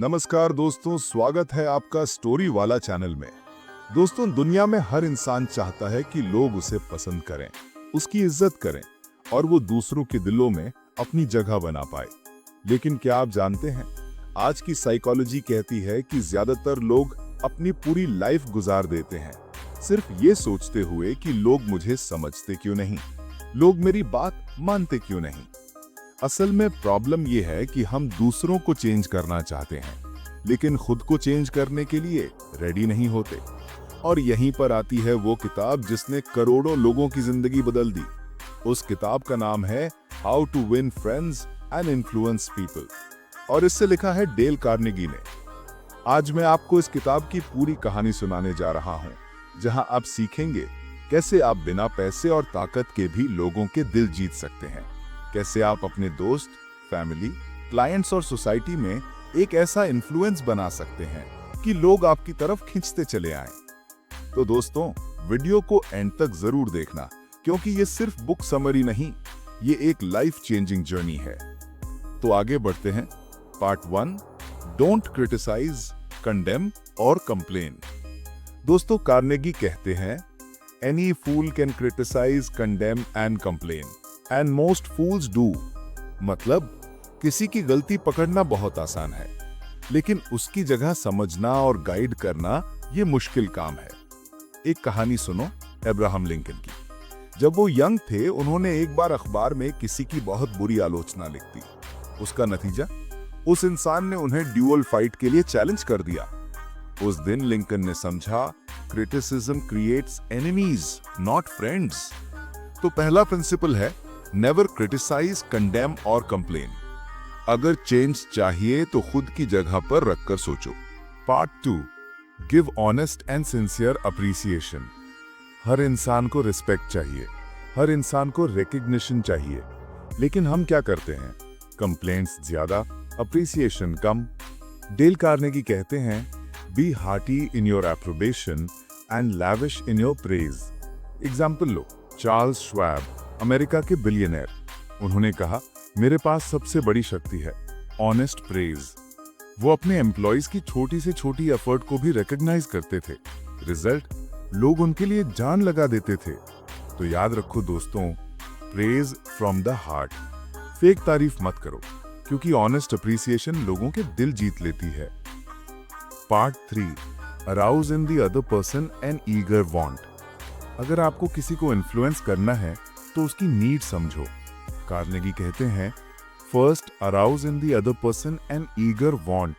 नमस्कार दोस्तों, स्वागत है आपका स्टोरी वाला चैनल में। दोस्तों, दुनिया में हर इंसान चाहता है कि लोग उसे पसंद करें, उसकी इज्जत करें और वो दूसरों के दिलों में अपनी जगह बना पाए। लेकिन क्या आप जानते हैं, आज की साइकोलॉजी कहती है कि ज्यादातर लोग अपनी पूरी लाइफ गुजार देते हैं सिर्फ ये सोचते हुए कि लोग मुझे समझते क्यों नहीं, लोग मेरी बात मानते क्यों नहीं। असल में प्रॉब्लम यह है कि हम दूसरों को चेंज करना चाहते हैं, लेकिन खुद को चेंज करने के लिए रेडी नहीं होते। और यहीं पर आती है वो किताब जिसने करोड़ों लोगों की जिंदगी बदल दी। उस किताब का नाम है how to win friends and influence people, और इससे लिखा है डेल कार्नेगी ने। आज मैं आपको इस किताब की पूरी कहानी सुनाने जा रहा हूं, जहां आप सीखेंगे कैसे आप बिना पैसे और ताकत के भी लोगों के दिल जीत सकते हैं, कैसे आप अपने दोस्त, फैमिली, क्लाइंट्स और सोसाइटी में एक ऐसा इन्फ्लुएंस बना सकते हैं कि लोग आपकी तरफ खींचते चले आएं। तो दोस्तों, वीडियो को एंड तक जरूर देखना, क्योंकि ये सिर्फ बुक समरी नहीं, ये एक लाइफ चेंजिंग जर्नी है। तो आगे बढ़ते हैं। पार्ट 1, डोंट क्रिटिसाइज, कंडेम और कंप्लेन। दोस्तों, कार्नेगी कहते हैं, any fool can criticise, condemn and complain and most fools do. मतलब किसी की गलती पकड़ना बहुत आसान है, लेकिन उसकी जगह समझना और गाइड करना ये मुश्किल काम है। एक कहानी सुनो अब्राहम लिंकन की। जब वो यंग थे, उन्होंने एक बार अखबार में किसी की बहुत बुरी आलोचना लिख दी। उसका नतीजा, उस इंसान ने उन्हें ड्यूअल फाइट के लिए चैलेंज कर दिया। उस दिन लिंकन ने समझा, criticism creates enemies not friends. तो पहला प्रिंसिपल है, नेवर क्रिटिसाइज, कंडेम और कंप्लेन। अगर चेंज चाहिए तो खुद की जगह पर रखकर सोचो। Part 2, give honest and sincere appreciation. हर इंसान को रिस्पेक्ट चाहिए, हर इंसान को रिकग्निशन चाहिए, लेकिन हम क्या करते हैं? कंप्लेंट्स ज्यादा, अप्रिसिएशन कम। डेल कार्नेगी कहते हैं, be hearty in your approbation and lavish in your praise. Example लो, चार्ल्स श्वाब, अमेरिका के बिलियनर। उन्होंने कहा, मेरे पास सबसे बड़ी शक्ति है ऑनेस्ट प्रेज। वो अपने एम्प्लॉइज की छोटी से छोटी एफर्ट को भी रिकॉग्नाइज करते थे। रिजल्ट, लोग उनके लिए जान लगा देते थे। तो याद रखो दोस्तों, praise from the heart. Fake तारीफ मत करो, क्योंकि ऑनेस्ट अप्रिसिएशन लोगों के दिल जीत लेती है। Part 3, arouse in the other person an eager want. अगर आपको किसी को इन्फ्लुएंस करना है तो उसकी नीड समझो। कार्नेगी कहते हैं, first arouse in the other person an eager want.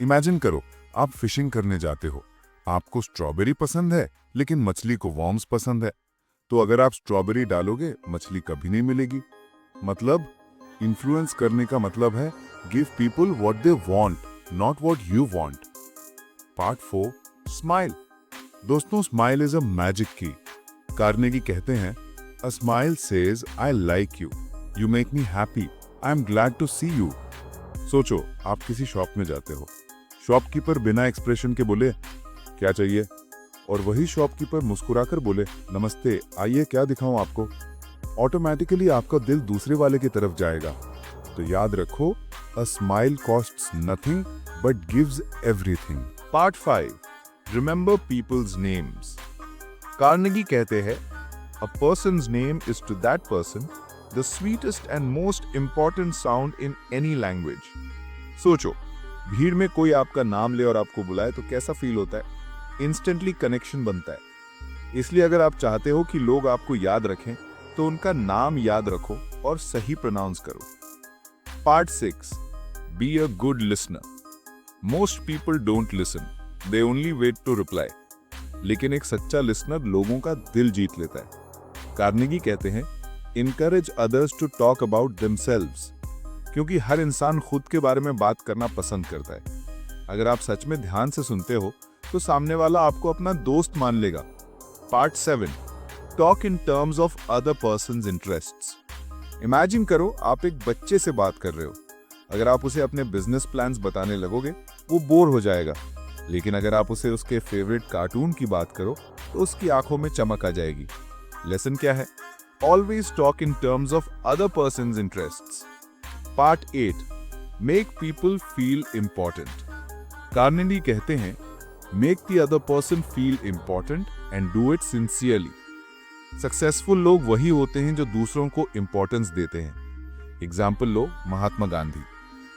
Imagine करो, आप फिशिंग करने जाते हो, आपको स्ट्रॉबेरी पसंद है, लेकिन मछली को वॉर्म्स पसंद है। तो अगर आप स्ट्रॉबेरी डालोगे, मछली कभी नहीं मिलेगी। मतलब इन्फ्लुएंस करने का मतलब है give people what they want, not what you want. Part 4, smile. दोस्तों, स्माइल इज अ मैजिक की। कार्नेगी कहते हैं, A smile says, I like you. You make me happy. I am glad to see you. सोचो, आप किसी shop में जाते हो, शॉपकीपर बिना एक्सप्रेशन के बोले, क्या चाहिए? और वही शॉपकीपर मुस्कुराकर बोले, नमस्ते, आइए क्या दिखाऊं आपको? ऑटोमेटिकली आपका दिल दूसरे वाले की तरफ जाएगा। तो याद रखो, a smile costs nothing but gives everything. Part 5, remember people's names. Carnegie कहते हैं, A person's name is to that person the sweetest and most important sound in any language. सोचो, भीड़ में कोई आपका नाम ले और आपको बुलाए तो कैसा फील होता है? इंस्टेंटली कनेक्शन बनता है। इसलिए अगर आप चाहते हो कि लोग आपको याद रखें, तो उनका नाम याद रखो और सही प्रोनाउंस करो। Part 6, be a good listener. Most people don't listen, they only wait to reply. लेकिन एक सच्चा लिसनर लोगों का दिल जीत लेता है। कार्नेगी कहते हैं, encourage others to talk about themselves, क्योंकि हर इंसान खुद के बारे में बात करना पसंद करता है। अगर आप सच में ध्यान से सुनते हो, तो सामने वाला आपको अपना दोस्त मान लेगा। Part 7, talk in terms of other persons interests. Imagine करो, आप एक बच्चे से बात कर रहे हो। अगर आप उसे अपने बिजनेस प्लान्स बताने लगोगे, वो बोर हो जाएगा। लेकिन अगर आप उसे उसके फेवरेट कार्टून की बात करो, तो उसकी आंखों में चमक आ जाएगी। लेसन क्या है? Always talk in terms of other persons interests. Part 8, make people feel important. Carnegie कहते हैं, make the other person feel important and do it sincerely. Successful लोग वही होते हैं जो दूसरों को इम्पोर्टेंस देते हैं। एग्जाम्पल लो महात्मा गांधी।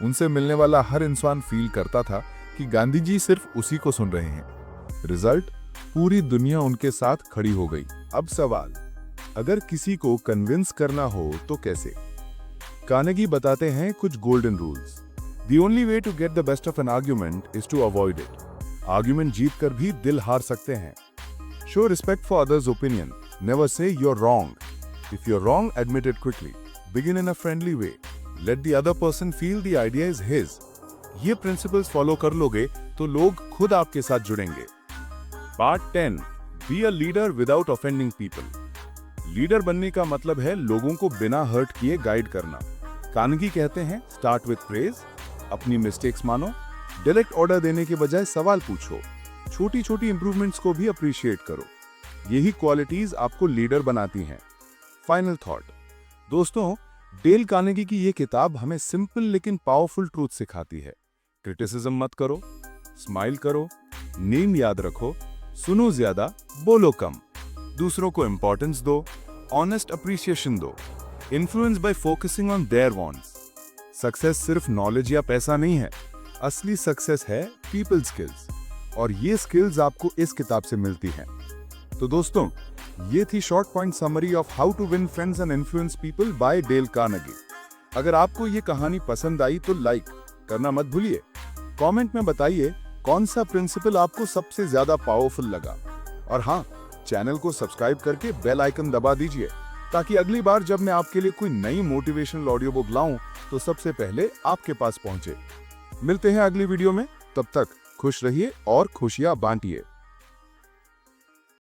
उनसे मिलने वाला हर इंसान फील करता था कि गांधी जी सिर्फ उसी को सुन रहे हैं। रिजल्ट, पूरी दुनिया उनके साथ खड़ी हो गई। अब सवाल, अगर किसी को कन्विंस करना हो तो कैसे? कार्नेगी बताते हैं कुछ golden rules. The only way to get the best of an argument is to avoid it. Argument जीत कर भी दिल हार सकते हैं। Show respect for others' opinion. Never say you're wrong. If you're wrong, admit it quickly. Begin in a friendly way. Let the other person feel the idea is his. ये principles follow कर लोगे तो लोग खुद आपके साथ जुड़ेंगे। Part 10, Be a leader without offending people. Leader बनने का मतलब है लोगों को बिना हर्ट किए गाइड करना। कार्नेगी कहते हैं, स्टार्ट विथ प्रेज, अपनी मिस्टेक्स मानो, डायरेक्ट ऑर्डर देने के बजाय सवाल पूछो, छोटी छोटी इंप्रूवमेंट्स को भी अप्रिशिएट करो। यही क्वालिटीज आपको लीडर बनाती हैं। फाइनल थॉट, दोस्तों, डेल कार्नेगी की ये किताब हमें सिंपल लेकिन पावरफुल ट्रूथ सिखाती है। क्रिटिसिज्म मत करो, स्माइल करो, नेम याद रखो, सुनो ज्यादा, बोलो कम, दूसरों को इंपॉर्टेंस दो, ऑनेस्ट अप्रिसिएशन दो, influence by focusing on their wants. Success सिर्फ नॉलेज या पैसा नहीं है, असली सक्सेस है पीपल स्किल्स, और ये स्किल्स आपको इस किताब से मिलती हैं। तो दोस्तों, ये थी short point summary of how to win friends and influence people by Dale Carnegie. अगर आपको ये कहानी पसंद आई तो लाइक करना मत भूलिए। कमेंट में बताइए कौन सा प्रिंसिपल आपको सबसे ज्यादा पावरफुल लगा, और हाँ, चैनल को सब्सक्राइब करके बेल आइकन दबा दीजिए ताकि अगली बार जब मैं आपके लिए कोई नई मोटिवेशनल ऑडियो बुक लाऊं तो सबसे पहले आपके पास पहुंचे। मिलते हैं अगली वीडियो में, तब तक खुश रहिए और खुशियां बांटिए।